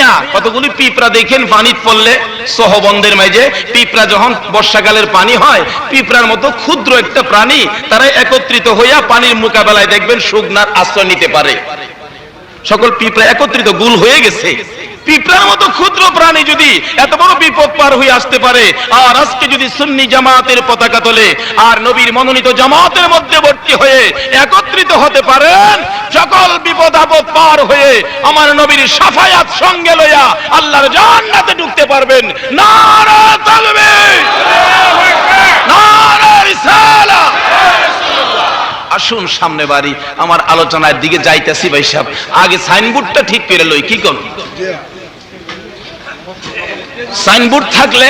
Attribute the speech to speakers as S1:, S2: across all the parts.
S1: হইয়া কতগুলি পিঁপড়া দেখেন পানিতে পড়লে সহবন্ধের মাঝে পিঁপড়া যখন বর্ষাকালের পানি হয় পিঁপড়ার মতো ক্ষুদ্র একটা প্রাণী তারা একত্রিত হইয়া পানির মোকাবেলায় দেখবেন শুকনার আশ্রয় নিতে পারে। সকল পিঁপড়া একত্রিত গুল হয়ে গেছে। পিঁপড়ার মতো ক্ষুদ্র প্রাণী যদি এত বড় বিপদ পার হয়ে আসতে পারে, আর আজকে যদি সুন্নি জামাতের পতাকা তোলে আর নবীর মনোনীত জামাতের মধ্যে ভর্তি হয়ে একত্রিত হতে পারেন, সকল বিপদ আপদ পার হয়ে আমার নবীর শাফায়াত সঙ্গে লইয়া আল্লাহর জান্নাতে ঢুকতে পারবেন। নারে তাকবীর, নারে রিসালাত। আসুন সামনে বাড়ি, আমার আলোচনার দিকে যাইতেছি। ভাই সাহেব, আগে সাইনবোর্ডটা ঠিক করে লই। কি কোন সাইনবোর্ড থাকলে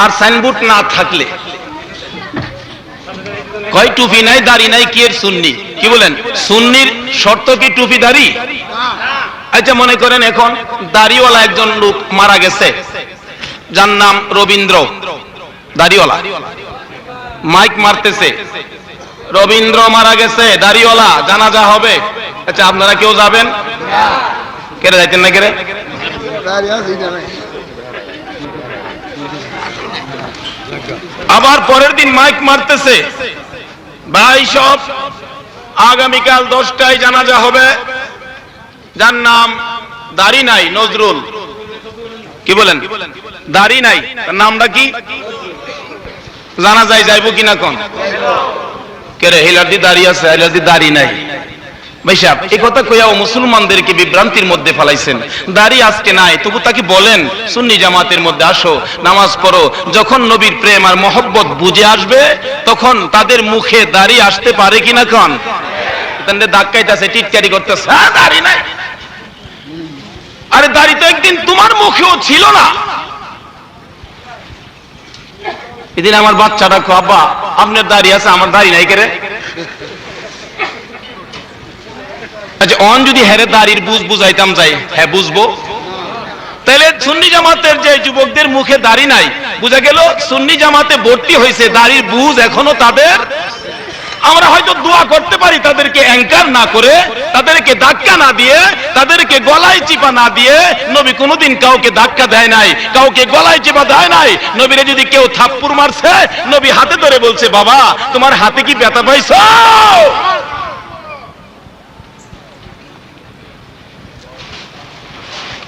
S1: আর সাইনবোর্ড না থাকলে কয় টুপি নাই দাড়ি নাই কি এর সুন্নি? কি বলেন? সুন্নির শর্ত কি টুপি দাড়ি? আচ্ছা মনে করেন এখন দাড়িওয়ালা একজন লোক মারা গেছে, যার নাম রবীন্দ্র, দাড়িওয়ালা, মাইক মারতেছে, রবীন্দ্র মারা গেছে, দাড়িওয়ালা, জানাজা হবে। আচ্ছা আপনারা কেউ যাবেন? কেড়ে যাইতেন না? কেড়ে আবার পরের দিন মাইক মারতেছে, ভাই সব আগামীকাল 10টায় জানাজা হবে, যার নাম দাড়ি নাই, নজরুল। কি বলেন? দাড়ি নাই, তার নামটা কি? জানা যায় যাইব কিনা কোন? কেরে হিলারদি দাড়ি আছে, হিলারদি দাড়ি নাই। ভাই সাহেব, এই কথা কইয়াও মুসলমানদেরকে বিভ্রান্তির মধ্যে ফেলাইছেন। দাড়ি আজকে নাই, তবু তাকে বলেন সুন্নি জামাতের মধ্যে আসো, নামাজ পড়ো। যখন নবীর প্রেম আর মহব্বত বুঝে আসবে তখন তাদের মুখে দাড়ি আসতে পারে কিনা কোন? তাদের ধাক্কাইতেছে, টিটকারি করতেছে, দাড়ি নাই। আরে দাড়ি তো একদিন তোমার মুখেও ছিল না। এদিন আমার বাচ্চাটা কো, আব্বা আপনার দাড়ি আছে, আমার দাড়ি নাই কেরে? আচ্ছা অন যদি হেরে দাড়ির বুঝ বুঝাইতাম যাই, হ্যাঁ বুঝবো। তাহলে সুন্নি জামাতের যে যুবকদের মুখে দাড়ি নাই, বুঝা গেল সুন্নি জামাতে ভর্তি হয়েছে, দাড়ির বুঝ এখনো তাদের। আমরা হয়তো দোয়া করতে পারি তাদেরকে অ্যাঙ্কার না করে, তাদেরকে ধাক্কা না দিয়ে, তাদেরকে গলায় চিপা না দিয়ে। নবী কোনোদিন কাউকে ধাক্কা দেয় নাই, কাউকে গলায় চিপা দেয় নাই। নবীরে যদি কেউ থাপ্পড় মারছে, নবী হাতে ধরে বলছে, বাবা তোমার হাতে কি ব্যথা পাইছো?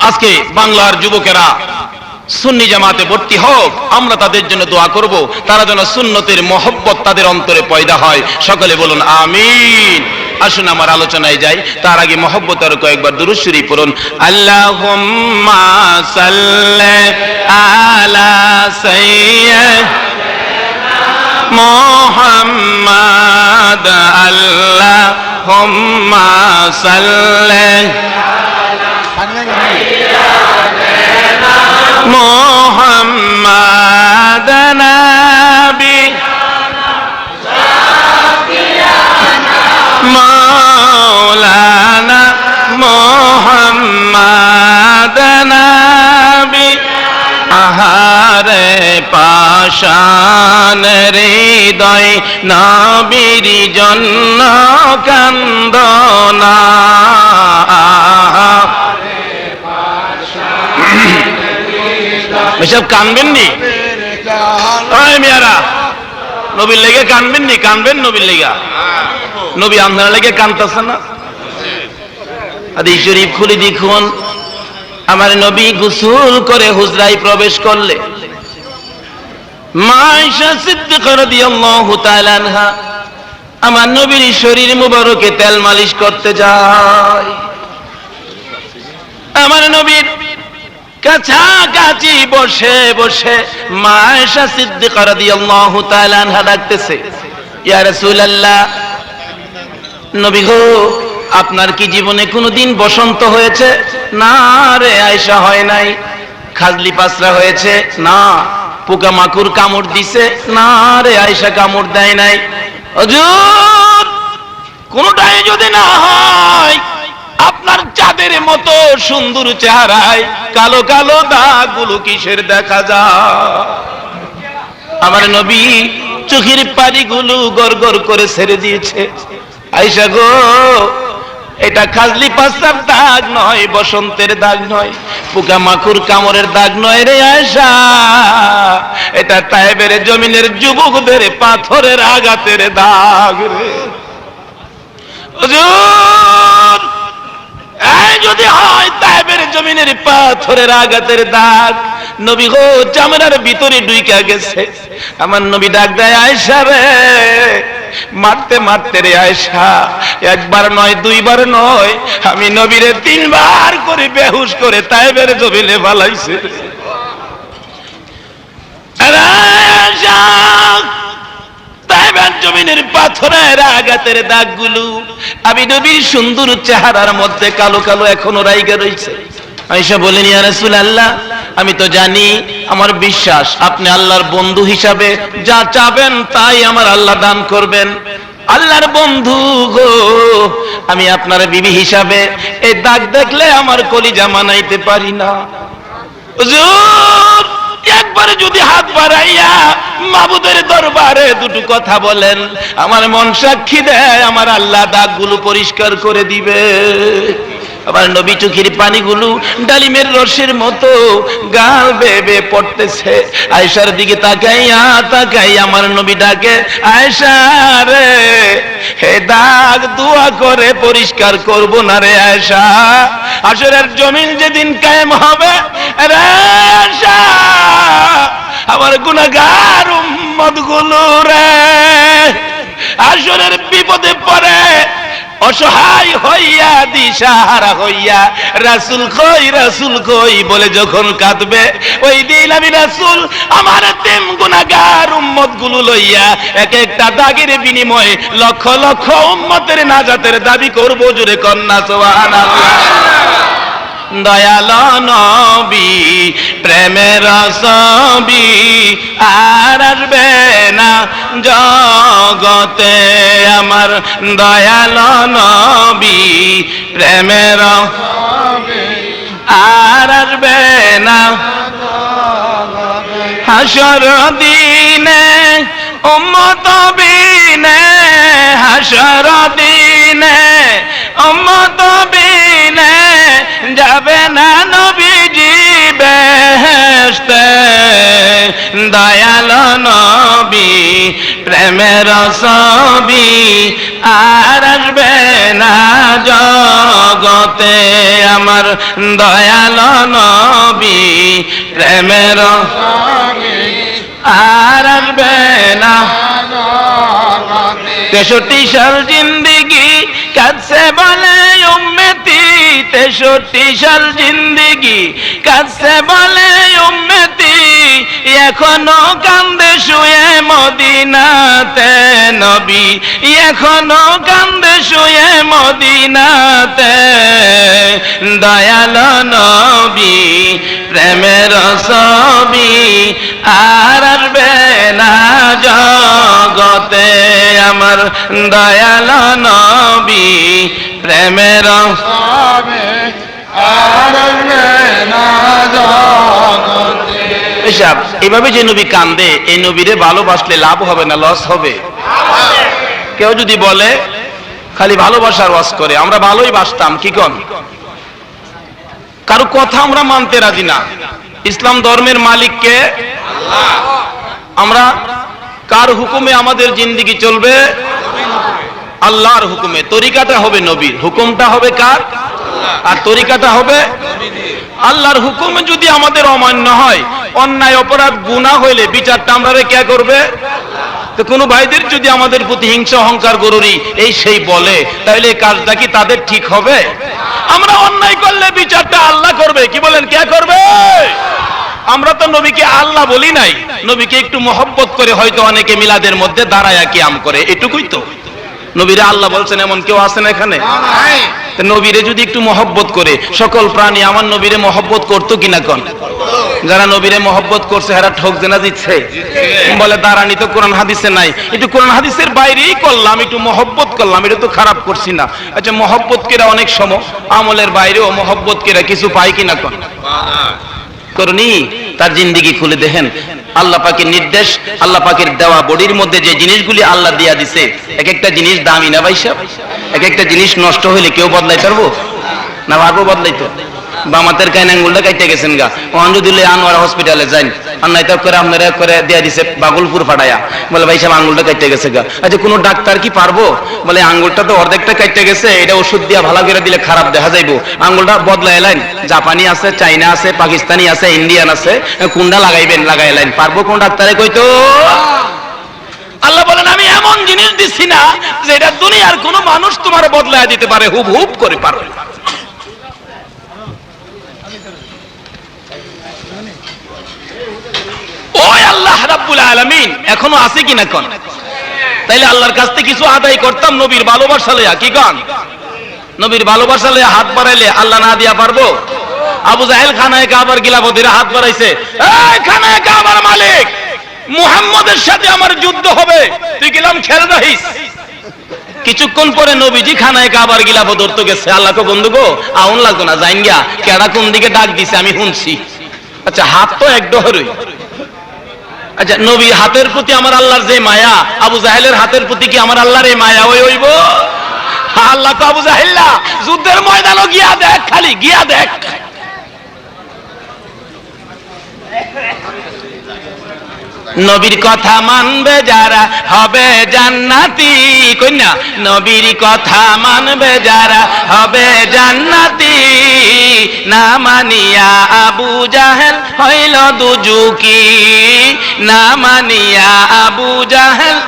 S1: আজকে বাংলার যুবকেরা সুন্নি জামাতে ভর্তি হোক, আমরা তাদের জন্য দোয়া করব, তারা যেন সুন্নতের মহব্বত তাদের অন্তরে পয়দা হয়। সকলে বলুন আমিন। আসুন আমার আলোচনায় যাই, তার আগে মহব্বতের কয়েকবার দুরূদ শরীফ পড়ুন। আল্লাহুম্মা সাল্লি আলা সাইয়্যিদিনা মুহাম্মাদ, আল্লাহুম্মা সাল্লি মুহাম্মাদ নবী মাওলানা মুহাম্মাদ নবী। আহারে পাশান হৃদয় নবীর জন্য কান্দনা। এসব কানবেন নি? মেয়ারা নবীর লেগে কানবেন নি? কানবেন নবীর লেগা। নবী আপনার লেগে কানতেছে না? হাদিস শরীফ খুলে দেখুন, আমার নবী গোসল করে হুজরায় প্রবেশ করলে মা আয়েশা সিদ্দিকা রাদিয়াল্লাহু তাআলা আনহা আমার নবীর শরীর মুবারকে তেল মালিশ করতে যায়। আমার নবীর কাছাকাছি বসে বসে মা আয়েশা সিদ্দিকা রাদিয়াল্লাহু তাআলা আনহা ডাকতেছে, ইয়া রাসূলুল্লাহ, নবী গো আপনার কি জীবনে কোনোদিন বসন্ত হয়েছে? না রে আয়েশা, হয় নাই। খাজলি পাসরা হয়েছে? না। পোকা মাকুর কামড় দিছে? না রে আয়েশা, কামড় দেয় নাই। হুজুর কোনটাই যদি না হয়, আপনার চাঁদের মতো সুন্দর চেহারায় কালো কালো দাগগুলো কিসের দেখা যায়? আমার নবী চোখের পানিগুলো গড়গড় করে ছেড়ে দিয়েছে। আয়েশা গো, এটা খাজলি পাসার দাগ নয়, বসন্তের দাগ নয়, পোকা মাকুর কামড়ের দাগ নয় রে আয়েশা, এটা তায়েবের জমিনের যুবকদের পাথরের আঘাতের দাগ রে। হুজুর এই যদি হয় তায়েবের জমিনের পাথরের আঘাতের দাগ, নবী গো চামড়ার ভিতরে ঢুইকা গেছে, আমার নবী ডাক দেয় আয়েশা রে, মারতে মারতে রে আয়েশা, একবার নয় দুইবার নয়, আমি নবীরে 3 বার করে বেহুশ করে তায়েবের জমিনে ফালাইছে। আয়েশা তায়েবের জমিনের পাথরের আঘাতের দাগগুলো আমি নবীর সুন্দর চেহারার মধ্যে কালো কালো এখনো রাইগা রইছে। আয়েশা বলেন ইয়া রাসূলুল্লাহ, আমি তো জানি, আমার বিশ্বাস আপনি আল্লাহর বন্ধু হিসাবে যা চাবেন তাই আমার আল্লাহ দান করবেন। আল্লাহর বন্ধু গো, আমি আপনার বিবি হিসাবে এই দাগ দেখলে আমার কলিজা মানাইতে পারি না। হুজুর একবারে যদি হাত বাড়াইয়া মাবুদের দরবারে দুটো কথা বলেন, আমার মন সাক্ষী দেয় আমার আল্লাহ দাগগুলো পরিষ্কার করে দিবে। আমার নবী চোখের পানিগুলো ডালিমের রসের মতো গাল বেয়ে বেয়ে পড়তেছে। আয়েশার দিকে তাকাইয়া তাকাইয়া আমার নবী ডাকে, আয়েশা রে, হে দাগ দোয়া করে পরিষ্কার করব না রে আয়েশা, হাশরের জমিন যেদিন কায়েম হবে রে আয়েশা, আমার গুনাহগার উম্মত গুলো রে হাশরের বিপদে পড়ে অসহায় হইয়া দিশাহারা হইয়া রাসূল কই বলে যখন কাঁদবে, ওই দিন আমি রাসূল আমার তেম গুনাহগার উম্মত গুলো লইয়া এক একটা দাগের বিনিময়ে লক্ষ লক্ষ উম্মতের নাজাতের দাবি করব। জোরে কন্যা সুবহানাল্লাহ। দয়াল নবী প্রেমের ছবি আর আসবে না জগতে, আমার দয়াল নবী প্রেমের ছবি আর আসবে না হাসর দিনে উম্মত বিনে, হাসর দিনে উম্মত বিনে যাবে না নবীজি বেহেশতে, দয়াল নবী প্রেমের ছবি আর আসবে না জগতে, আমার দয়াল নবী প্রেমের ছবি আর আসবে না। 63 সাল জিন্দেগি কাছে বলে উম্মতি, 63 সাল জিন্দেগি কাছে বলে উম্মতি, এখনো কান্দে শুয়ে মদিনাতে নবী, এখনো কান্দে শুয়ে মদিনাতে, দয়াল নবী প্রেমের ছবি আর আসবে না জগতে, আমার দয়াল নবী প্রেমের ছবি আর আসবে না জগতে। এসব এভাবে যে নবী কান্দে, এই নবীরে ভালোবাসলে লাভ হবে না লস হবে? কেউ যদি বলে খালি ভালোবাসার ওয়াজ করে, আমরা ভালোই বাসতাম, কি কোন? কারো কথা আমরা মানতে রাজি না। ইসলাম ধর্মের মালিককে আল্লাহ, আমরা কার হুকুমে আমাদের জিন্দেগি চলবে? আল্লাহর হুকুমে। তরিকাটা হবে নবীর, হুকুমটা হবে কার? আর তরিকাটা হবে আল্লাহর হুকুমে। যদি আমাদের অমান্য হয়, অন্যায় অপরাধ গুনাহ হইলে বিচারটা আমরা কে করবে? তো কোন ভাইদের যদি আমাদের প্রতি হিংসা অহংকার গরুরি এই সেই বলে, তাহলে এই কাজটা কি তাদের ঠিক হবে? আমরা অন্যায় করলে বিচারটা আল্লাহ করবে, কি বলেন, কে করবে? আমরা তো নবীকে আল্লাহ বলি নাই, নবীকে একটু মহব্বত করে হয়তো অনেকে মিলাদের মধ্যে দাঁড়ায়া কিয়াম করে, এটুকুই তো। নবীরে আল্লাহ বলছেন এমন কেউ আছেন এখানে? নবীরে যদি একটু মহব্বত করে, সকল প্রাণী আমার নবীরে মহব্বত করতো কিনা কোন? যারা নবীরে মহব্বত করছে এরা ঠক জেনা দিচ্ছে, বলে দাঁড়ানি তো কোরআন হাদিসে নাই, একটু কোরআন হাদিসের বাইরেই করলাম, একটু মহব্বত করলাম, এটা তো খারাপ করছি না। আচ্ছা, মহব্বত কেরা অনেক সময় আমলের বাইরেও মহব্বত কেরা কিছু পায় কিনা কোন? করনি? তার জিন্দেগি খুলে দেখেন,
S2: আল্লাহ পাকের নির্দেশ, আল্লাহ পাকের দেওয়া বডির মধ্যে যে জিনিসগুলি আল্লাহ দিয়া দিছে, এক একটা জিনিস দামি না ভাই সাহেব? এক একটা জিনিস নষ্ট হইলে কেউ বদলাইতে পারবো না? পারবো বদলাইতে? বামাতের কাইন আঙ্গুলটা কাইতে গেছেন গা, দিলে আনোয়ারা হসপিটালে যান, আর নাই তো করে আপনারা করে দেয়া দিছে বাগুলপুর ফাটাইয়া, বলে ভাই সাহেব আঙ্গুলটা কাইতে গেছে গা। আচ্ছা কোনো ডাক্তার কি পারবো? বলে আঙ্গুলটা তো অর্ধেকটা কাইতে গেছে, এটা ওষুধ দিয়া ভালো করে দিলে খারাপ দেখা যাইবো, আঙ্গুলটা বদলাই লাইন, জাপানি আছে, চাইনা আছে, পাকিস্তানি আছে, ইন্ডিয়ান আছে, কোনটা লাগাইবেন লাগাই লাইন, পারবো কোন ডাক্তারে কইতো? আল্লাহ বলেন আমি এমন জিনিস দিচ্ছি না যেটা দুনিয়ার কোন মানুষ তোমার বদলায় দিতে পারে, হুব হুব করে পারবে। ওই আল্লাহ রাব্বুল আলামিন এখনো আছে কিনা কোন? তাইলে আল্লাহর কাছ থেকে কিছু আদায় করতাম নবীর ভালোবাসা লইয়া, কি কোন? নবীর ভালোবাসা লইয়া হাত বাড়াইলে আল্লাহ না দিয়া পারবো? আবু জাহেল খানায়ে কাবার গিলাফতের হাত বাড়াইছে, এই খানায়ে কাবার মালিক, মুহাম্মদের সাথে আমার যুদ্ধ হবে, তুই গিলাম খেল রাখিস। কিছুক্ষণ পরে নবীজি খানায়ে কাবার গিলাফত ধরতে গেছে, আল্লাহকে বন্ধু গো আউন লাগতো না, যাইন গিয়া কেডা কোন দিকে ডাক দিছে আমি শুনছি। আচ্ছা হাত তো এক ডহরই। আচ্ছা নবী হাতের প্রতি আমার আল্লাহর যে মায়া, আবু জাহেলের হাতের প্রতি কি আমার আল্লাহর এই মায়া ওই হইব? আল্লাহ তো আবু জাহেল্লা যুদ্ধের ময়দানও গিয়া দেখ, খালি গিয়া দেখ। নবীর কথা মানবে যারা হবে জান্নাতি, কইনা নবীর কথা মানবে যারা হবে জান্নাতি, না মানিয়া আবু জাহেল হইল দুজুকি, না মানিয়া আবু জাহেল।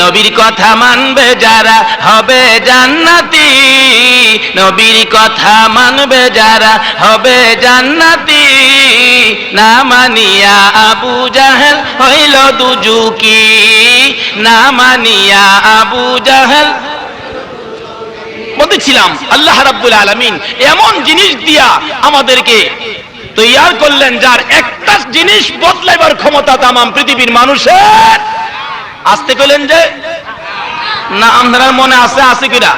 S2: নবীর কথা মানবে যারা হবে জান্নাতি, নবীর কথা মানবে যারা হবে জান্নাতি, না মানিয়া আবু জাহেল হইল দুজুকি, না মানিয়া আবু জাহেল। বলতেছিলাম আল্লাহ রাব্বুল আলামিন এমন জিনিস দিয়া আমাদেরকে তৈয়ার করলেন যার একটা জিনিস বদলাইবার ক্ষমতা তামাম পৃথিবীর মানুষের। আসতে পেলেন যে না? আপনার মনে আছে? আছে কিনা?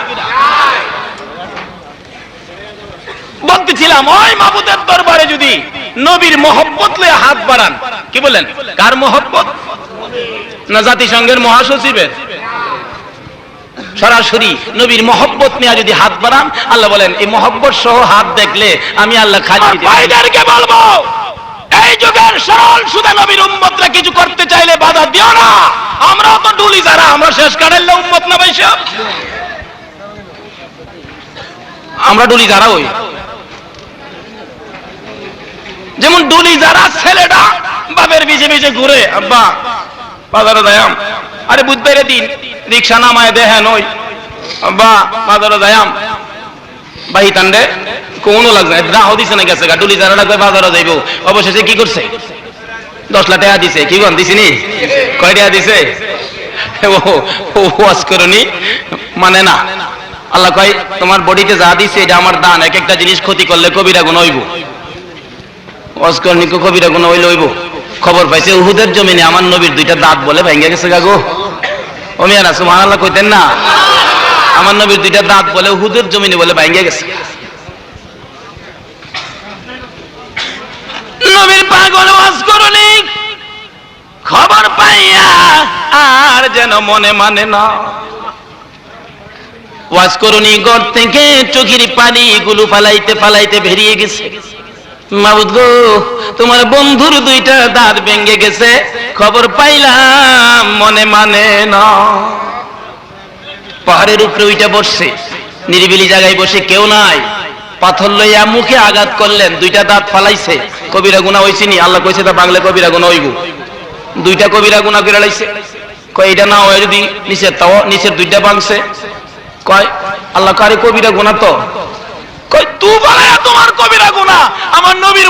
S2: বলতেছিলাম ওই মাবুদের দরবারে যদি নবীর মহব্বত লয়ে হাত বাড়ান, কি বলেন? কার মহব্বত? না জাতিসংঘের মহাসচিবের? সরাসরি নবীর মহব্বত নিয়ে যদি হাত বাড়ান, আল্লাহ বলেন এই মহব্বত সহ হাত দেখলে আমি আল্লাহ খালি ভাইদেরকে বলবো এই যুগের সরল সুদা নবীর উম্মতরা কিছু করতে চাইলে বাধা দিও না। আমরাও তো ডুলি যারা, আমরা শেষ কাটাইলে উম্মত না ভাই সাহেব, আমরা ডুলি যারা ওই যেমন ডুলি যারা ছেলেটা বাপের পিছে পিছে ঘুরে, আব্বা বাজারে যাইম, আরে বুধবারে দিন রিক্সা নামায় দেখেন ওই আব্বা বাজারে যাইম, বাহি তান্ডে কোনো লাগছে না, রাহ দিছে না গেছে গা, ডুলি যারা লাগবে বাজারে যাইব, অবশেষে কি করছে? 10 লাখ টাকা দিছে। কি গন দিছিনি? কয় টাকা দিছে? ও ওয়াজ করনি মানে না। আল্লাহ কয় তোমার বডিতে যা দিছে এটা আমার দান, এক একটা জিনিস ক্ষতি করলে কবিরা গুনাহ হইব, ওয়াজ করনি কবিরা গুনাহ হইলে হইব। খবর পাইছে উহুদের জমিনে আমার নবীর 2টা দাঁত বলে ভেঙে গেছে গাগো। ও মিয়া সুবহানাল্লাহ কইতেন না? আমার নবীর 2টা দাঁত বলে উহুদের জমিনে বলে ভেঙে গেছে। নবীর পাগল ওয়াজ করনি, খবর পাইয়া আর যেন মনে মানে না। ওয়াজ করনি ঘর থেকে চোখের পানি গুলো ফালাইতে ফালাইতে বেরিয়ে গেছে। মাবুদ গো তোমার বন্ধুর 2টা দাঁত ভেঙে গেছে, খবর পাইলাম মনে মানে না। পাহাড়ের উপরে ওইটা বসছে, নিরিবিলি জায়গায় বসে, কেউ নাই, পাথর লইয়া মুখে আঘাত করলেন, 2টা দাঁত ফালাইছে। কবিরা গুনাহ হইছিনি? আল্লাহ কইছে তা বাংলা কবিরা গুনাহ হইব। 2টা কবিরা গুনাহ করে লাইছে। কয় এটা না হয় যদি নিচে, তাও নিচের 2টা ভাঙছে। কয় আল্লাহ কারে কবিরা গুনাহ তো? কয় তু বলে তোমার কবিরা গুনাহ আমার নবীর